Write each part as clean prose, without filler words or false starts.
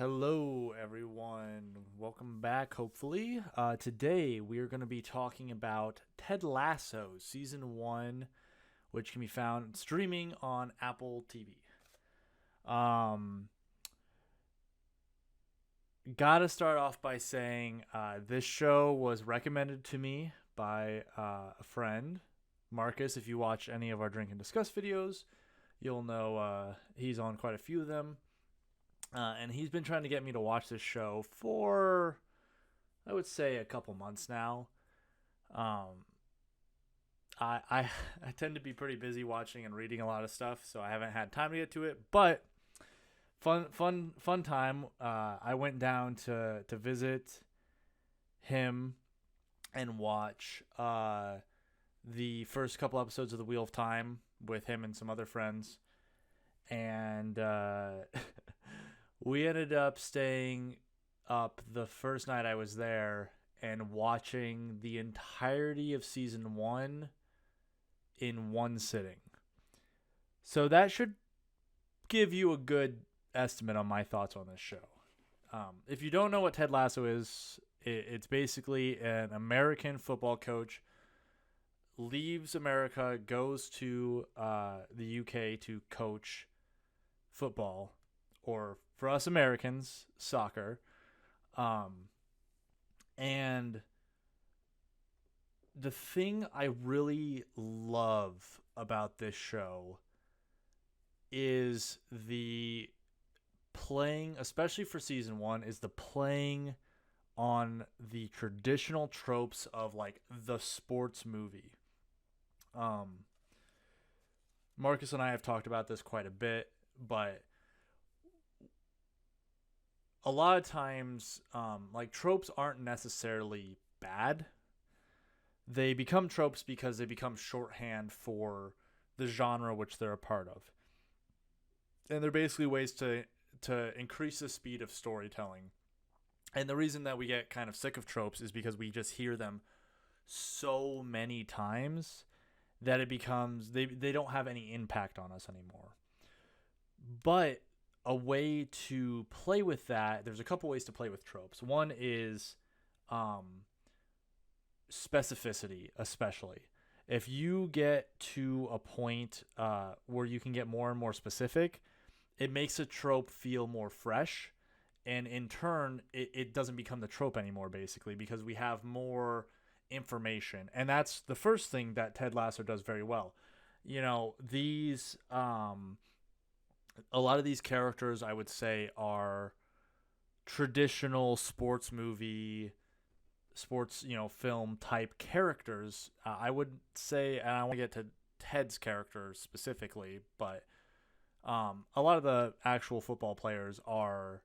Hello, everyone. Welcome back, hopefully. Today, we are going to be talking about Ted Lasso, Season 1, which can be found streaming on Apple TV. Um, Gotta start off by saying this show was recommended to me by a friend, Marcus. If you watch any of our Drink and Discuss videos, you'll know he's on quite a few of them. And he's been trying to get me to watch this show for, I would say, a couple months now. Um, I I tend to be pretty busy watching and reading a lot of stuff, so I haven't had time to get to it. But fun time. I went down to visit him and watch the first couple episodes of The Wheel of Time with him and some other friends, and we ended up staying up the first night I was there and watching the entirety of season one in one sitting. So that should give you a good estimate on my thoughts on this show. If you don't know what Ted Lasso is, it's basically an American football coach leaves America, goes to the UK to coach football, or for us Americans, soccer. And the thing I really love about this show is the playing, especially for season one, is the playing on the traditional tropes of like the sports movie. Um, Marcus and I have talked about this quite a bit, but a lot of times, like tropes aren't necessarily bad. They become tropes because they become shorthand for the genre which they're a part of, and they're basically ways to increase the speed of storytelling. And the reason that we get kind of sick of tropes is because we just hear them so many times that it becomes they don't have any impact on us anymore. But a way to play with that, there's a couple ways to play with tropes. One is specificity, especially. If you get to a point where you can get more and more specific, it makes a trope feel more fresh. And in turn, it doesn't become the trope anymore, basically, because we have more information. And that's the first thing that Ted Lasso does very well. You know, these a lot of these characters, I would say, are traditional sports movie, sports, film type characters. I would say, and I want to get to Ted's character specifically, but a lot of the actual football players are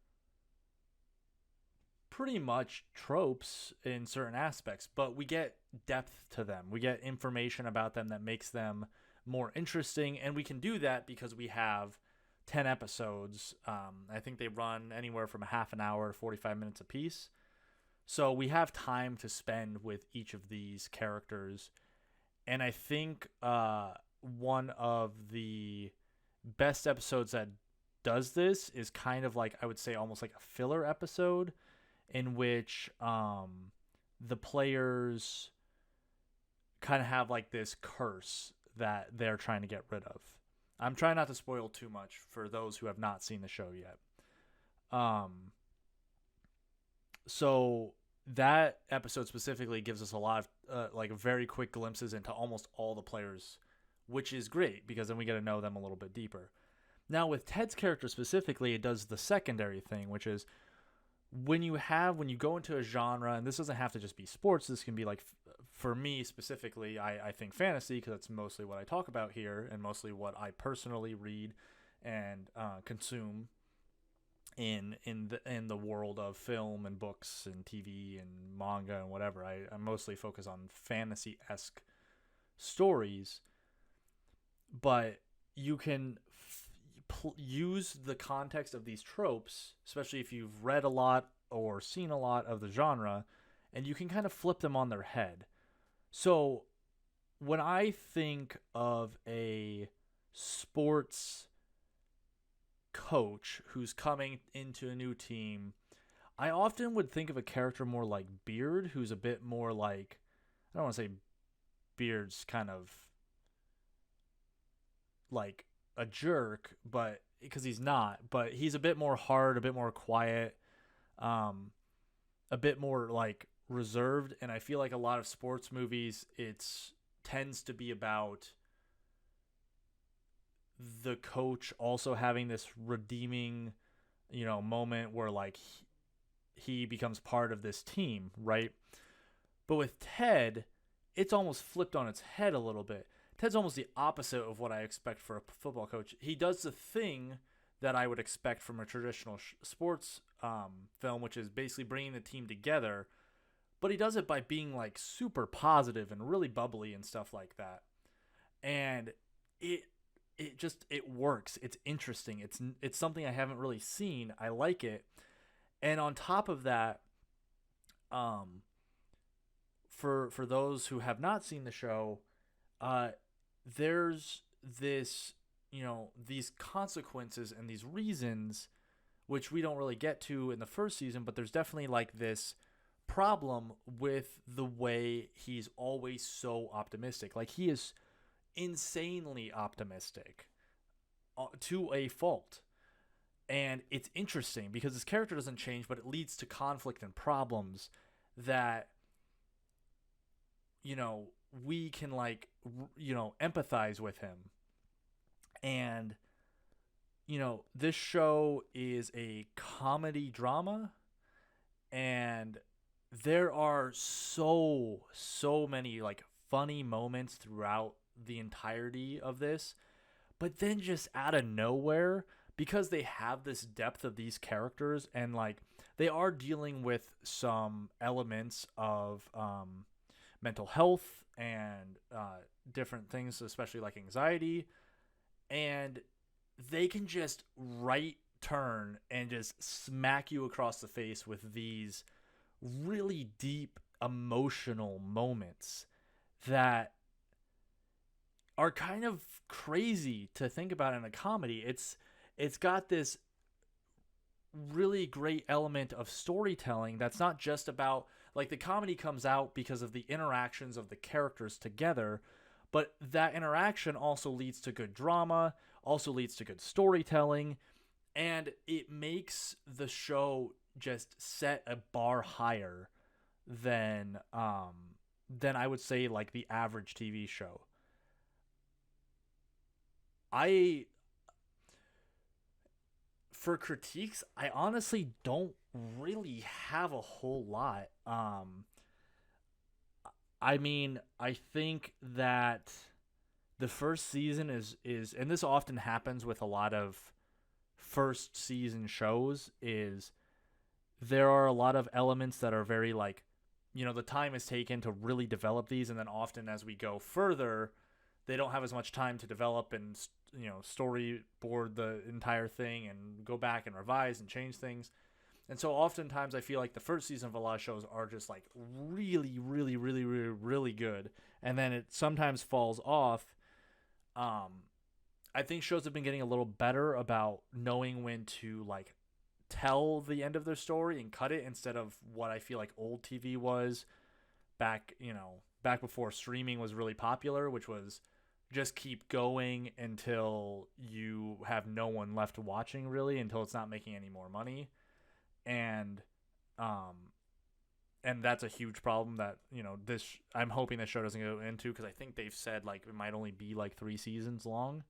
pretty much tropes in certain aspects, but we get depth to them. We get information about them that makes them more interesting, and we can do that because we have 10 episodes. I think they run anywhere from a half an hour to 45 minutes a piece. So we have time to spend with each of these characters. And I think one of the best episodes that does this is kind of like, I would say, almost like a filler episode in which the players kind of have like this curse that they're trying to get rid of. I'm trying not to spoil too much for those who have not seen the show yet. So that episode specifically gives us a lot of like very quick glimpses into almost all the players, which is great because then we get to know them a little bit deeper. Now with Ted's character specifically, it does the secondary thing, which is when you go into a genre, and this doesn't have to just be sports, this can be like, for me specifically, I think fantasy, because that's mostly what I talk about here and mostly what I personally read and consume in the world of film and books and TV and manga and whatever. I mostly focus on fantasy-esque stories, but you can use the context of these tropes, especially if you've read a lot or seen a lot of the genre, and you can kind of flip them on their head. So when I think of a sports coach who's coming into a new team, I often would think of a character more like Beard, who's a bit more like, I don't want to say Beard's kind of like a jerk, but because he's not, but he's a bit more hard, a bit more quiet, um, a bit more like reserved. And I feel like a lot of sports movies, it's tends to be about the coach also having this redeeming, moment where like he becomes part of this team, right? But with Ted, it's almost flipped on its head a little bit. Ted's almost the opposite of what I expect for a football coach. He does the thing that I would expect from a traditional sports film, which is basically bringing the team together. But he does it by being like super positive and really bubbly and stuff like that. And it works. It's interesting. It's something I haven't really seen. I like it. And on top of that, for those who have not seen the show, there's this, these consequences and these reasons, which we don't really get to in the first season, but there's definitely like this problem with the way he's always so optimistic. Like he is insanely optimistic to a fault. And it's interesting because his character doesn't change, but it leads to conflict and problems that, we can like, empathize with him. And, this show is a comedy drama, and there are so many like funny moments throughout the entirety of this. But then just out of nowhere, because they have this depth of these characters, and like they are dealing with some elements of mental health and different things, especially like anxiety, and they can just right turn and just smack you across the face with these really deep emotional moments that are kind of crazy to think about in a comedy. It's got this really great element of storytelling that's not just about, like, the comedy comes out because of the interactions of the characters together, but that interaction also leads to good drama, also leads to good storytelling, and it makes the show just set a bar higher than I would say like the average TV show. I For critiques, I honestly don't really have a whole lot. I mean, I think that the first season is and this often happens with a lot of first season shows, is there are a lot of elements that are very like, the time is taken to really develop these, and then often as we go further, they don't have as much time to develop and storyboard the entire thing and go back and revise and change things. And so oftentimes I feel like the first season of a lot of shows are just like really, really, really, really, really good, and then it sometimes falls off. I think shows have been getting a little better about knowing when to like tell the end of their story and cut it, instead of what I feel like old TV was back before streaming was really popular, which was just keep going until you have no one left watching, really, until it's not making any more money. And that's a huge problem that, I'm hoping this show doesn't go into, because I think they've said like it might only be like 3 seasons long.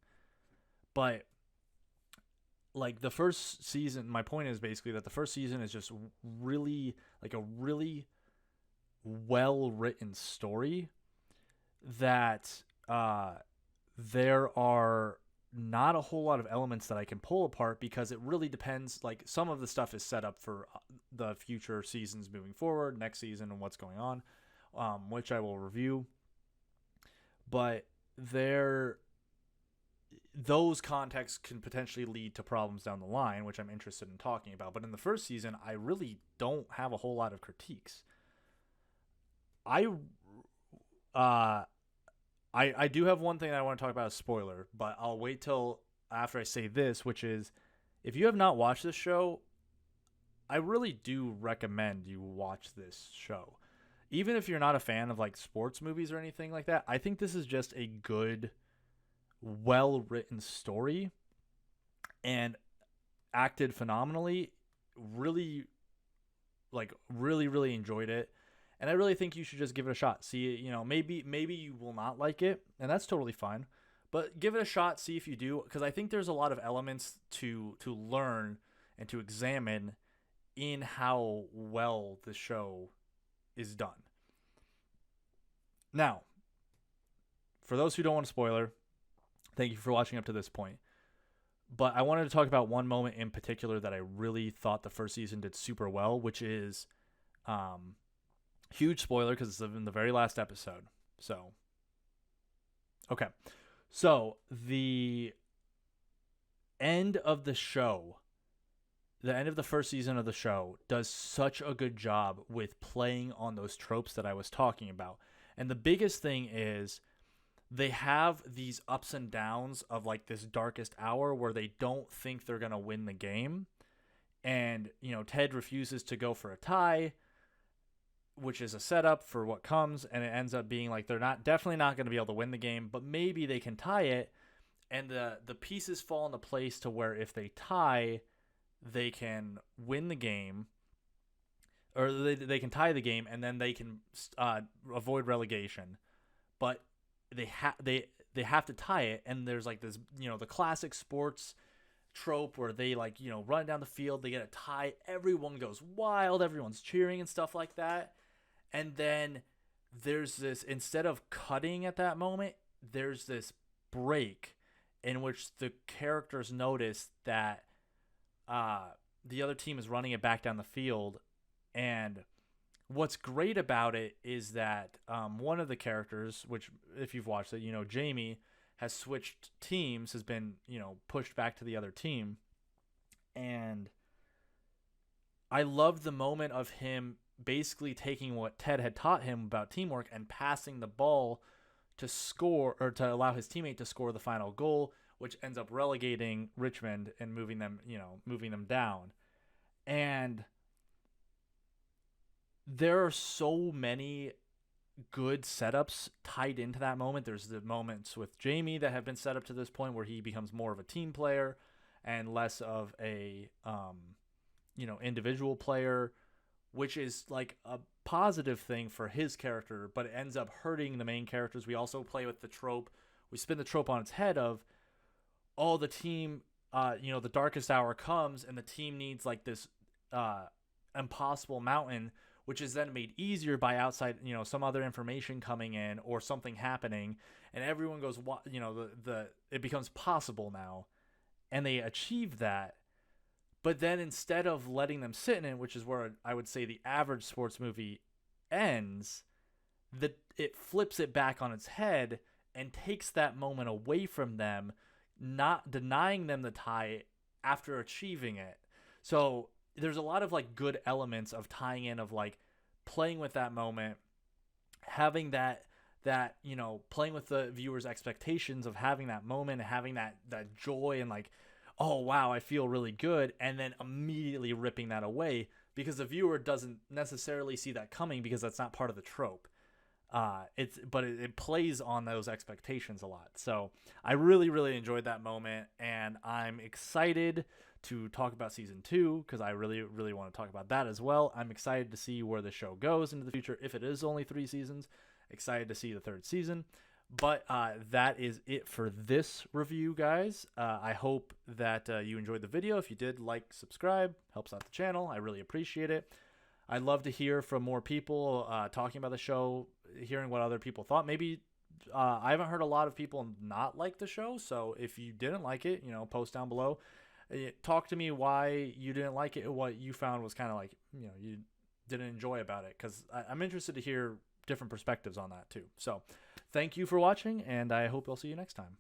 But like the first season, my point is basically that the first season is just really like a really well written story that there are not a whole lot of elements that I can pull apart, because it really depends. Like some of the stuff is set up for the future seasons moving forward, next season, and what's going on, which I will review. But those contexts can potentially lead to problems down the line, which I'm interested in talking about. But in the first season, I really don't have a whole lot of critiques. I do have one thing that I want to talk about as spoiler, but I'll wait till after I say this, which is If you have not watched this show, I really do recommend you watch this show. Even if you're not a fan of like sports movies or anything like that, I think this is just a good, well written story and acted phenomenally. Really, really enjoyed it. And I really think you should just give it a shot. See, maybe you will not like it, and that's totally fine. But give it a shot, see if you do, because I think there's a lot of elements to learn and to examine in how well the show is done. Now, for those who don't want a spoiler, thank you for watching up to this point. But I wanted to talk about one moment in particular that I really thought the first season did super well, which is huge spoiler because it's in the very last episode. So, okay. So, the end of the show, the end of the first season of the show, does such a good job with playing on those tropes that I was talking about. And the biggest thing is they have these ups and downs of like this darkest hour where they don't think they're going to win the game. And, Ted refuses to go for a tie, which is a setup for what comes. And it ends up being like they're definitely not going to be able to win the game, but maybe they can tie it. And the pieces fall into place to where if they tie, they can win the game. Or they can tie the game, and then they can avoid relegation. But they have to tie it, and there's like this, the classic sports trope where they like, run down the field, they get a tie, everyone goes wild, everyone's cheering and stuff like that. And then there's this, instead of cutting at that moment, there's this break in which the characters notice that the other team is running it back down the field. And what's great about it is that one of the characters, which if you've watched it, Jamie has switched teams, has been, pushed back to the other team. And I love the moment of him basically taking what Ted had taught him about teamwork and passing the ball to score, or to allow his teammate to score the final goal, which ends up relegating Richmond and moving them down. And there are so many good setups tied into that moment. There's the moments with Jamie that have been set up to this point where he becomes more of a team player and less of a individual player, which is like a positive thing for his character, but it ends up hurting the main characters. We also play with the trope. We spin the trope on its head of, the team, the darkest hour comes and the team needs like this impossible mountain, which is then made easier by outside, some other information coming in or something happening, and everyone goes, it becomes possible now, and they achieve that. But then instead of letting them sit in it, which is where I would say the average sports movie ends, it flips it back on its head and takes that moment away from them, not denying them the tie after achieving it. So there's a lot of like good elements of tying in, of like playing with that moment, having that playing with the viewer's expectations of having that moment, having that joy and like, oh wow, I feel really good, and then immediately ripping that away because the viewer doesn't necessarily see that coming because that's not part of the trope. It plays on those expectations a lot. So I really enjoyed that moment, and I'm excited to talk about season 2 because I really want to talk about that as well. I'm excited to see where the show goes into the future. If it is only 3 seasons, excited to see the 3rd season. But that is it for this review, guys. I hope that you enjoyed the video. If you did, like, subscribe, helps out the channel. I really appreciate it. I'd love to hear from more people talking about the show, hearing what other people thought. Maybe I haven't heard a lot of people not like the show, so if you didn't like it, post down below. Talk to me why you didn't like it, what you found was kind of like, you didn't enjoy about it, because I'm interested to hear different perspectives on that too. So thank you for watching, and I hope I'll see you next time.